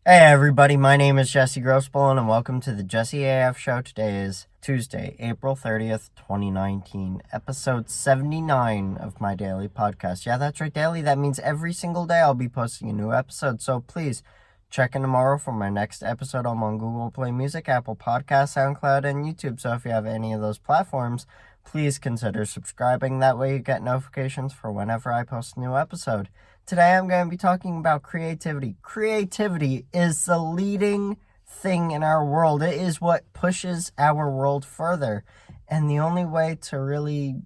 Hey everybody, my name is Jesse Grossbone and welcome to the JesseAF show. Today is Tuesday, April 30th, 2019, episode 79 of my daily podcast. Yeah, that's right, daily. That means every single day I'll be posting a new episode, so please check in tomorrow for my next episode. I'm on Google Play Music, Apple Podcasts, SoundCloud, and YouTube, so if you have any of those platforms, please consider subscribing. That way you get notifications for whenever I post a new episode. Today I'm going to be talking about creativity. Creativity is the leading thing in our world. It is what pushes our world further. And the only way to really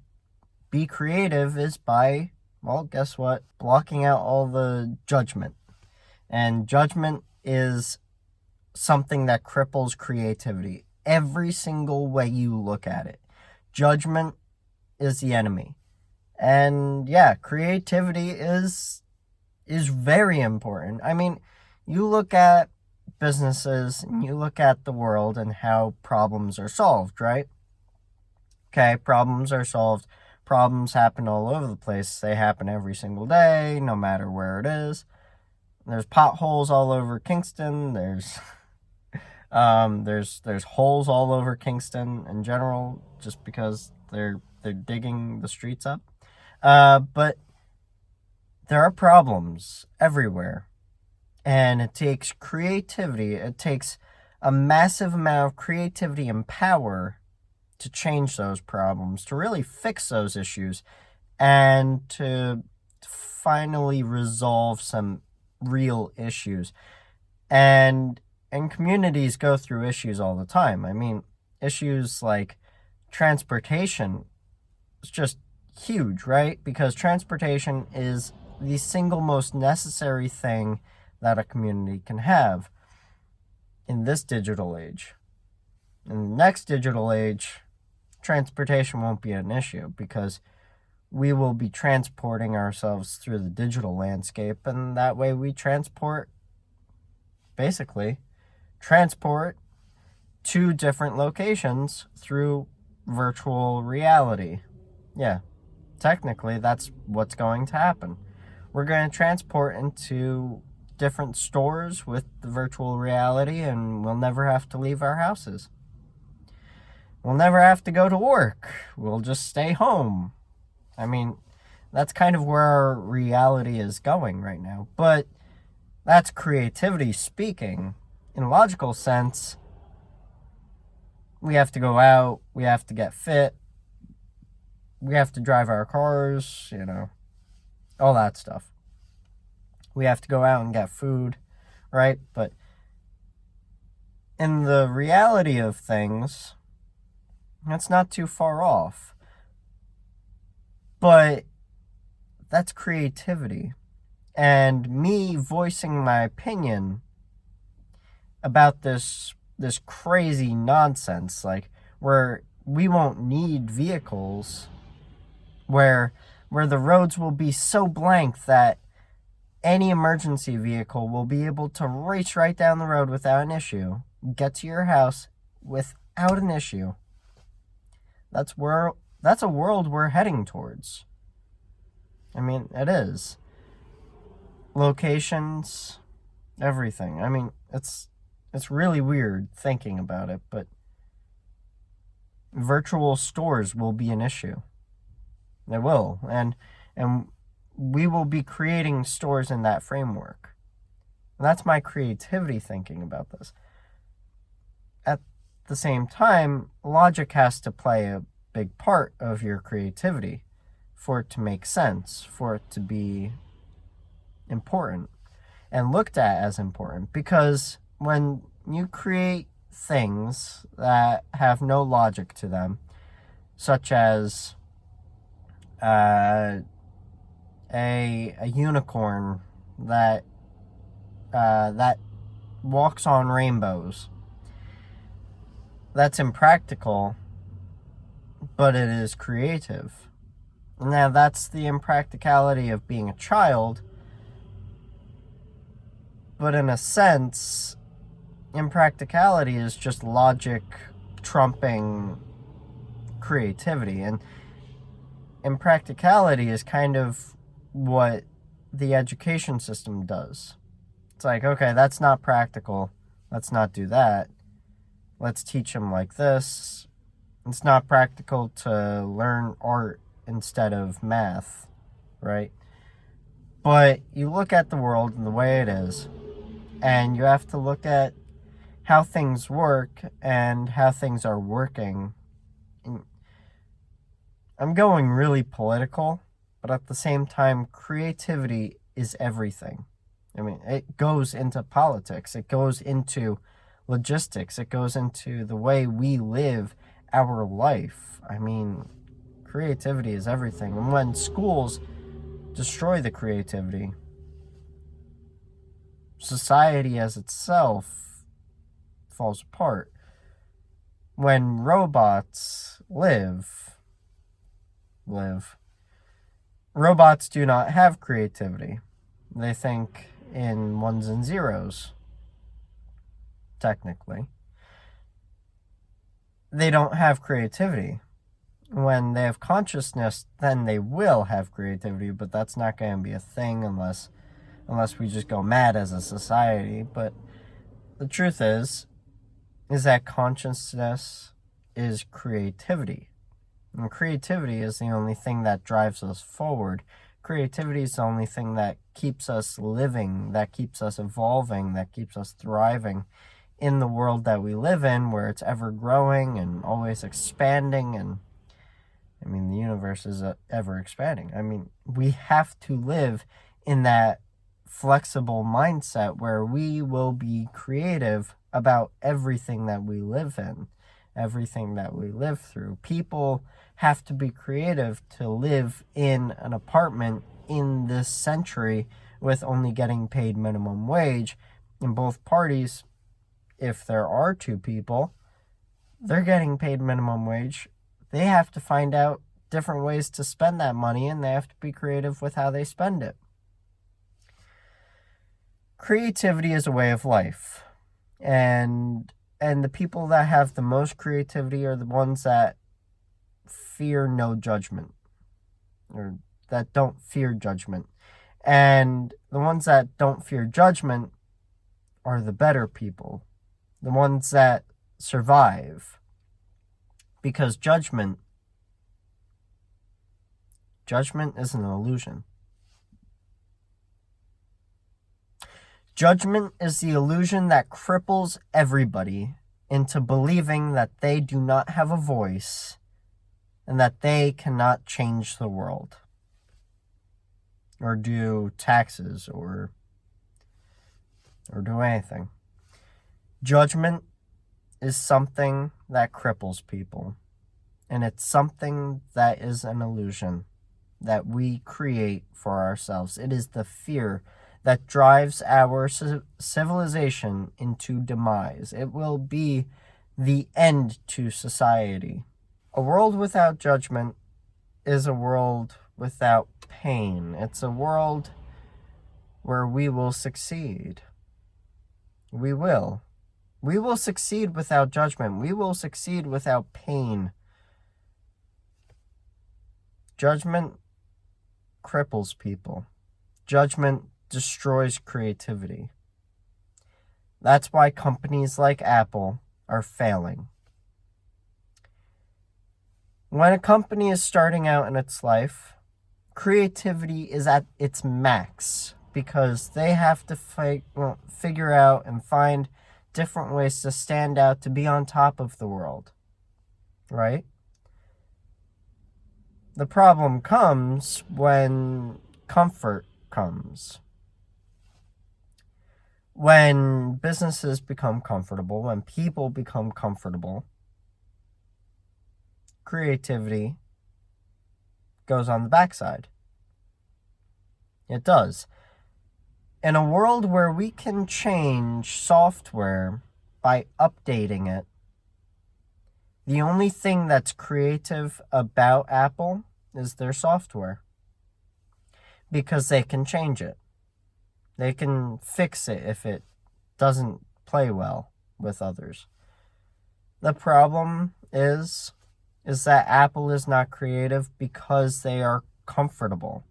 be creative is by, well, guess what? Blocking out all the judgment. And judgment is something that cripples creativity. Every single way you look at it. Judgment is the enemy. And yeah, creativity is very important. I mean, you look at businesses and you look at the world and how problems are solved, right? Okay, problems are solved. Problems happen all over the place. They happen every single day, no matter where it is. There's potholes all over Kingston. There's holes all over Kingston in general, just because they're digging the streets up. But there are problems everywhere, and it takes creativity. It takes a massive amount of creativity and power to change those problems, to really fix those issues, and to finally resolve some real issues. And communities go through issues all the time. I mean, issues like transportation is just huge, right? Because transportation is the single most necessary thing that a community can have in this digital age. In the next digital age, transportation won't be an issue because we will be transporting ourselves through the digital landscape, and that way we transport to different locations through virtual reality. Yeah, technically that's what's going to happen. We're going to transport into different stores with the virtual reality, and we'll never have to leave our houses. We'll never have to go to work. We'll just stay home. I mean, that's kind of where our reality is going right now. But that's creativity speaking. In a logical sense, we have to go out, we have to get fit, we have to drive our cars, all that stuff. We have to go out and get food, right? But in the reality of things, that's not too far off. But that's creativity. And me voicing my opinion about this crazy nonsense, like where we won't need vehicles, where the roads will be so blank that any emergency vehicle will be able to race right down the road without an issue, get to your house without an issue. That's a world we're heading towards. I mean, it is. Locations, everything. I mean, it's really weird thinking about it, but virtual stores will be an issue. They will, and we will be creating stores in that framework. And that's my creativity thinking about this. At the same time, logic has to play a big part of your creativity for it to make sense, for it to be important and looked at as important. Because when you create things that have no logic to them, such as a unicorn that walks on rainbows, that's impractical, but it is creative. Now, that's the impracticality of being a child, but in a sense, impracticality is just logic trumping creativity, and impracticality is kind of what the education system does. It's like, okay, that's not practical. Let's not do that. Let's teach them like this. It's not practical to learn art instead of math, right? But you look at the world and the way it is, and you have to look at how things work and how things are working. I'm going really political, but at the same time, creativity is everything. I mean, it goes into politics. It goes into logistics. It goes into the way we live our life. I mean, creativity is everything. And when schools destroy the creativity, society as itself falls apart. When robots live, robots do not have creativity. They think in ones and zeros, technically. They don't have creativity. When they have consciousness, then they will have creativity, but that's not going to be a thing unless we just go mad as a society. But the truth is that consciousness is creativity. And creativity is the only thing that drives us forward. Creativity is the only thing that keeps us living, that keeps us evolving, that keeps us thriving in the world that we live in, where it's ever growing and always expanding. And I mean, the universe is ever expanding. I mean, we have to live in that flexible mindset where we will be creative about everything that we live in, everything that we live through. People have to be creative to live in an apartment in this century with only getting paid minimum wage. In both parties, if there are two people, they're getting paid minimum wage. They have to find out different ways to spend that money, and they have to be creative with how they spend it. Creativity is a way of life. And the people that have the most creativity are the ones that fear no judgment, or that don't fear judgment. And the ones that don't fear judgment are the better people, the ones that survive. Because judgment is an illusion. Judgment is the illusion that cripples everybody into believing that they do not have a voice and that they cannot change the world or do taxes or do anything. Judgment is something that cripples people, and it's something that is an illusion that we create for ourselves. It is the fear that drives our civilization into demise. It will be the end to society. A world without judgment is a world without pain. It's a world where we will succeed. We will. We will succeed without judgment. We will succeed without pain. Judgment cripples people. Judgment destroys creativity. That's why companies like Apple are failing. When a company is starting out in its life, creativity is at its max because they have to figure out and find different ways to stand out, to be on top of the world, right? The problem comes when comfort comes. When businesses become comfortable, when people become comfortable, creativity goes on the backside. It does. In a world where we can change software by updating it, the only thing that's creative about Apple is their software. Because they can change it. They can fix it if it doesn't play well with others. The problem is that Apple is not creative because they are comfortable.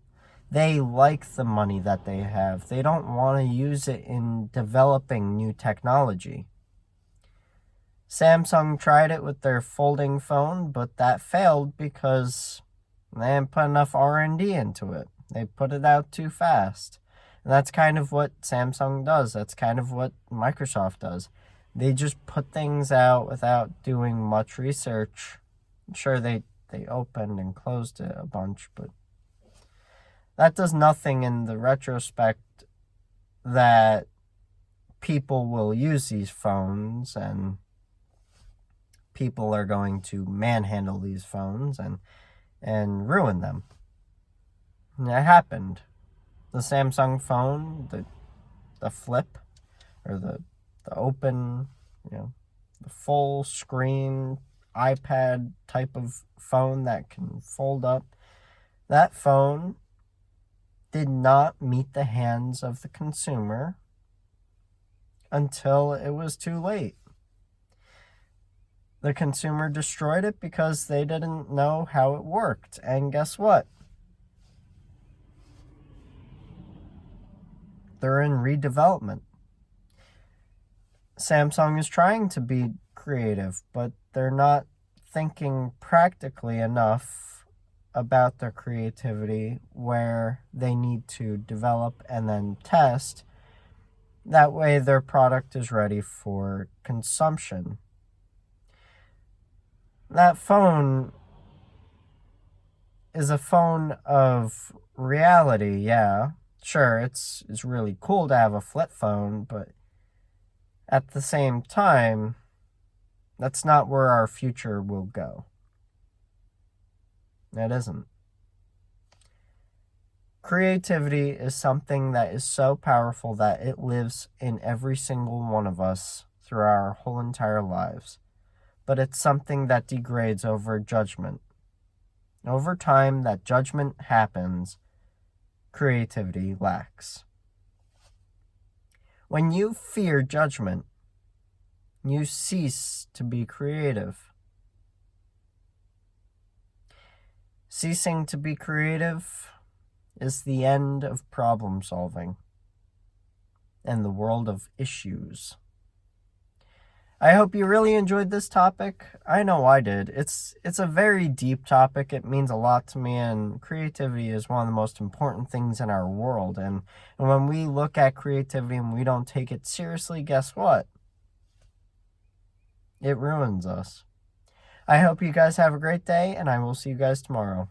They like the money that they have. They don't want to use it in developing new technology. Samsung tried it with their folding phone, but that failed because they didn't put enough R&D into it. They put it out too fast. And that's kind of what Samsung does. That's kind of what Microsoft does. They just put things out without doing much research. Sure, they opened and closed it a bunch, but that does nothing in the retrospect that people will use these phones and people are going to manhandle these phones and ruin them. And it happened. The Samsung phone, the flip, or the open, the full screen iPad type of phone that can fold up, that phone did not meet the hands of the consumer until it was too late. The consumer destroyed it because they didn't know how it worked. And guess what? They're in redevelopment. Samsung is trying to be creative, but they're not thinking practically enough about their creativity where they need to develop and then test. That way their product is ready for consumption. That phone is a phone of reality, yeah. Sure, it's really cool to have a flip phone, but at the same time, that's not where our future will go. It isn't. Creativity is something that is so powerful that it lives in every single one of us through our whole entire lives. But it's something that degrades over judgment. Over time, that judgment happens, creativity lacks. When you fear judgment, you cease to be creative. Ceasing to be creative is the end of problem solving and the world of issues. I hope you really enjoyed this topic. I know I did. It's a very deep topic. It means a lot to me, and creativity is one of the most important things in our world. And when we look at creativity and we don't take it seriously, guess what? It ruins us. I hope you guys have a great day, and I will see you guys tomorrow.